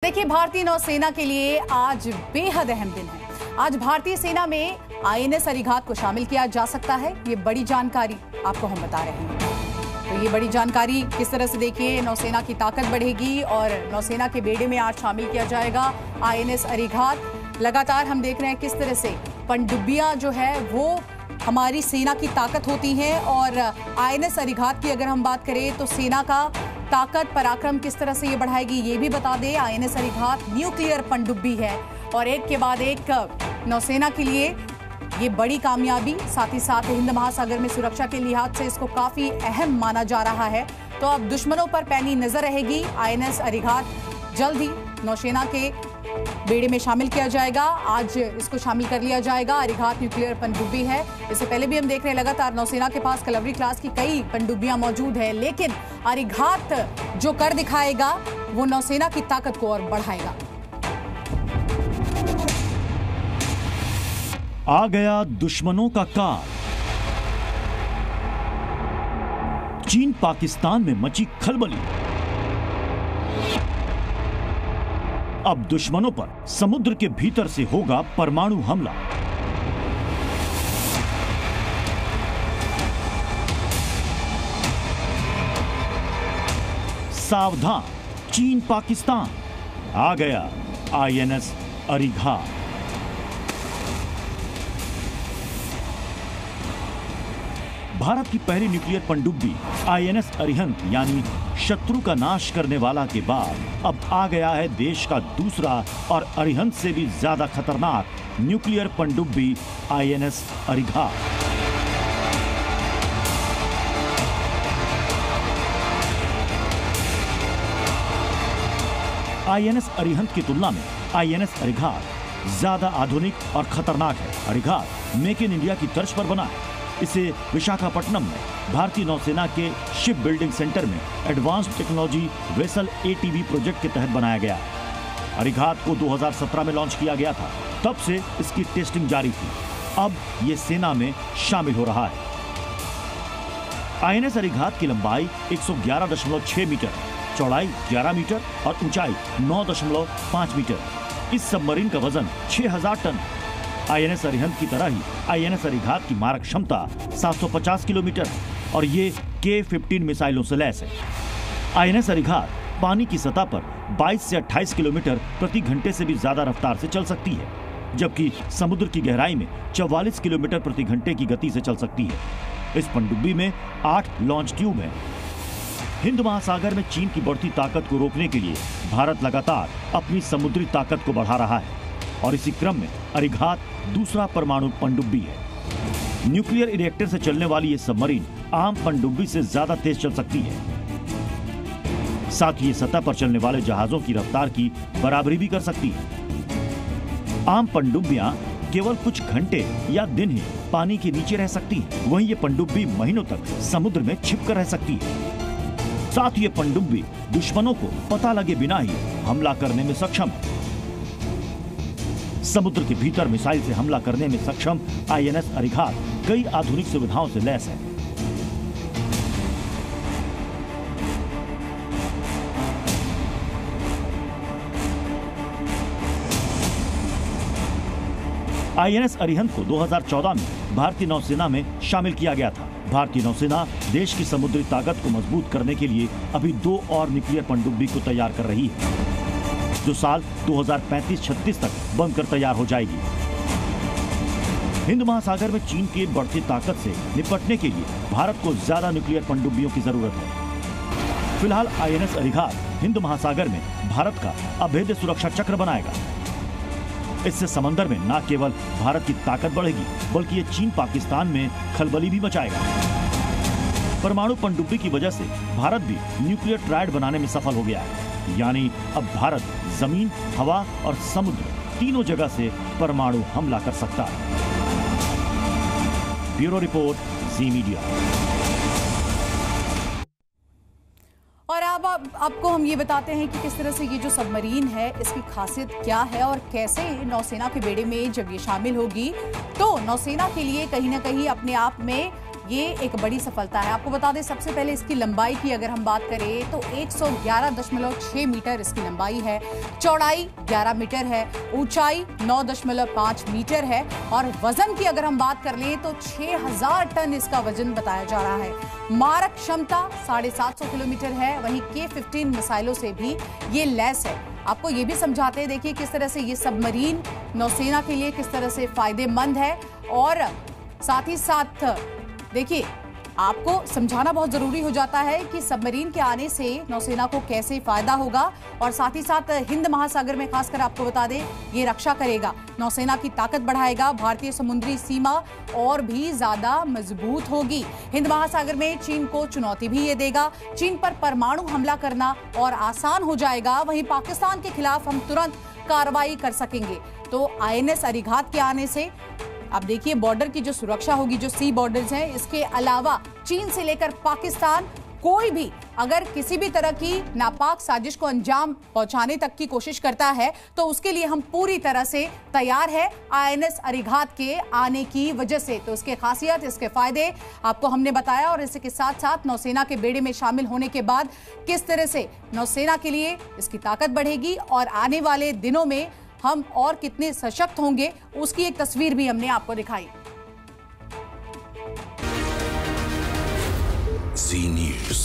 देखिए, भारतीय नौसेना के लिए आज बेहद अहम दिन है। आज भारतीय सेना में आईएनएस अरिघात को शामिल किया जा सकता है। ये बड़ी जानकारी आपको हम बता रहे हैं। तो ये बड़ी जानकारी किस तरह से, देखिए, नौसेना की ताकत बढ़ेगी और नौसेना के बेड़े में आज शामिल किया जाएगा आईएनएस अरिघात। लगातार हम देख रहे हैं किस तरह से पनडुब्बियां जो है वो हमारी सेना की ताकत होती हैं, और आईएनएस अरिघात की अगर हम बात करें तो सेना का ताकत पराक्रम किस तरह से ये बढ़ाएगी ये भी बता दें। आईएनएस अरिघात न्यूक्लियर पनडुब्बी है और एक के बाद एक नौसेना के लिए ये बड़ी कामयाबी, साथ ही साथ हिंद महासागर में सुरक्षा के लिहाज से इसको काफी अहम माना जा रहा है। तो अब दुश्मनों पर पैनी नजर रहेगी। आईएनएस अरिघात जल्द ही नौसेना के बेड़े में शामिल किया जाएगा। आज इसको शामिल कर लिया जाएगा। अरिघात न्यूक्लियर पनडुब्बी है। इससे पहले भी हम देख रहे हैं लगातार नौसेना के पास कलवरी क्लास की कई पनडुब्बियां मौजूद है, लेकिन अरिघात जो कर दिखाएगा वो नौसेना की ताकत को और बढ़ाएगा। आ गया दुश्मनों का काल। चीन पाकिस्तान में मची खलबली। अब दुश्मनों पर समुद्र के भीतर से होगा परमाणु हमला। सावधान चीन पाकिस्तान, आ गया आईएनएस अरिघात। भारत की पहली न्यूक्लियर पनडुब्बी आईएनएस अरिहंत यानी शत्रु का नाश करने वाला के बाद अब आ गया है देश का दूसरा और अरिहंत से भी ज्यादा खतरनाक न्यूक्लियर पनडुब्बी आईएनएस अरिघात। आईएनएस अरिहंत की तुलना में आईएनएस अरिघात ज्यादा आधुनिक और खतरनाक है। अरिघात मेक इन इंडिया की तर्ज पर बना है। इसे विशाखापट्टनम में भारतीय नौसेना के शिप बिल्डिंग सेंटर में advanced technology vessel ATV project के तहत बनाया गया है। अरिघात को 2017 में लॉन्च किया गया था, तब से इसकी टेस्टिंग जारी थी। अब ये सेना में शामिल हो रहा है। आईएनएस अरिघात की लंबाई 111.6 मीटर, चौड़ाई 11 मीटर और ऊंचाई 9.5 मीटर। इस सबमरीन का वजन 6000 टन। आईएनएस अरिहंत की तरह ही आईएनएस अरिघात की मारक क्षमता 750 किलोमीटर और ये K-15 मिसाइलों से लैस है। आईएनएस अरिघात पानी की सतह पर 22 से 28 किलोमीटर प्रति घंटे से भी ज्यादा रफ्तार से चल सकती है, जबकि समुद्र की गहराई में 44 किलोमीटर प्रति घंटे की गति से चल सकती है। इस पनडुब्बी में 8 लॉन्च ट्यूब हैं। हिंद महासागर में चीन की बढ़ती ताकत को रोकने के लिए भारत लगातार अपनी समुद्री ताकत को बढ़ा रहा है और इसी क्रम में अरिघात दूसरा परमाणु पनडुब्बी है। न्यूक्लियर रिएक्टर से चलने वाली ये सबमरीन आम पनडुब्बी से ज्यादा तेज चल सकती है। साथ ही ये सतह पर चलने वाले जहाजों की रफ्तार की बराबरी भी कर सकती है। आम पनडुब्बियां केवल कुछ घंटे या दिन ही पानी के नीचे रह सकती हैं, वहीं ये पनडुब्बी महीनों तक समुद्र में छिपकर रह सकती है। साथ ही ये पनडुब्बी दुश्मनों को पता लगे बिना ही हमला करने में सक्षम है। समुद्र के भीतर मिसाइल से हमला करने में सक्षम आईएनएस अरिघात कई आधुनिक सुविधाओं से लैस है। आईएनएस अरिहंत को 2014 में भारतीय नौसेना में शामिल किया गया था। भारतीय नौसेना देश की समुद्री ताकत को मजबूत करने के लिए अभी 2 और न्यूक्लियर पनडुब्बी को तैयार कर रही है, जो साल 2035-36 तक बनकर तैयार हो जाएगी। हिंद महासागर में चीन की बढ़ती ताकत से निपटने के लिए भारत को ज्यादा न्यूक्लियर पनडुब्बियों की जरूरत है। फिलहाल आईएनएस अरिघात हिंद महासागर में भारत का अभेद्य सुरक्षा चक्र बनाएगा। इससे समंदर में न केवल भारत की ताकत बढ़ेगी, बल्कि ये चीन पाकिस्तान में खलबली भी मचाएगा। परमाणु पनडुब्बी की वजह से भारत भी न्यूक्लियर ट्रायड बनाने में सफल हो गया है। यानी अब भारत जमीन, हवा और समुद्र तीनों जगह से परमाणु हमला कर सकता है। ब्यूरो रिपोर्ट, जी मीडिया। और अब आपको हम ये बताते हैं कि किस तरह से ये जो सबमरीन है इसकी खासियत क्या है और कैसे नौसेना के बेड़े में जब ये शामिल होगी तो नौसेना के लिए कहीं ना कहीं अपने आप में ये एक बड़ी सफलता है। आपको बता दें, सबसे पहले इसकी लंबाई की अगर हम बात करें तो 111.6 मीटर इसकी लंबाई है, चौड़ाई 11 मीटर है, ऊंचाई 9.5 मीटर है और वजन की अगर हम बात कर लें तो 6000 टन इसका वजन बताया जा रहा है। मारक क्षमता 750 किलोमीटर है। वहीं K-15 मिसाइलों से भी ये लैस है। आपको ये भी समझाते हैं, देखिए किस तरह से ये सबमरीन नौसेना के लिए किस तरह से फायदेमंद है और साथ ही साथ देखिए आपको समझाना बहुत जरूरी हो जाता है कि सबमरीन के आने से नौसेना को कैसे फायदा होगा और साथ ही साथ हिंद महासागर में खासकर आपको बता दें ये रक्षा करेगा, नौसेना की ताकत बढ़ाएगा, भारतीय समुद्री सीमा और भी ज्यादा मजबूत होगी। हिंद महासागर में चीन को चुनौती भी ये देगा, चीन पर परमाणु हमला करना और आसान हो जाएगा। वहीं पाकिस्तान के खिलाफ हम तुरंत कार्रवाई कर सकेंगे। तो INS अरिघात के आने से अब देखिए बॉर्डर की जो सुरक्षा होगी, जो सी बॉर्डर्स हैं, इसके अलावा चीन से लेकर पाकिस्तान कोई भी अगर किसी भी तरह की नापाक साजिश को अंजाम पहुंचाने तक की कोशिश करता है तो उसके लिए हम पूरी तरह से तैयार है INS अरिघात के आने की वजह से। तो इसके खासियत, इसके फायदे आपको हमने बताया और इसके साथ साथ नौसेना के बेड़े में शामिल होने के बाद किस तरह से नौसेना के लिए इसकी ताकत बढ़ेगी और आने वाले दिनों में हम और कितने सशक्त होंगे उसकी एक तस्वीर भी हमने आपको दिखाई। Z News।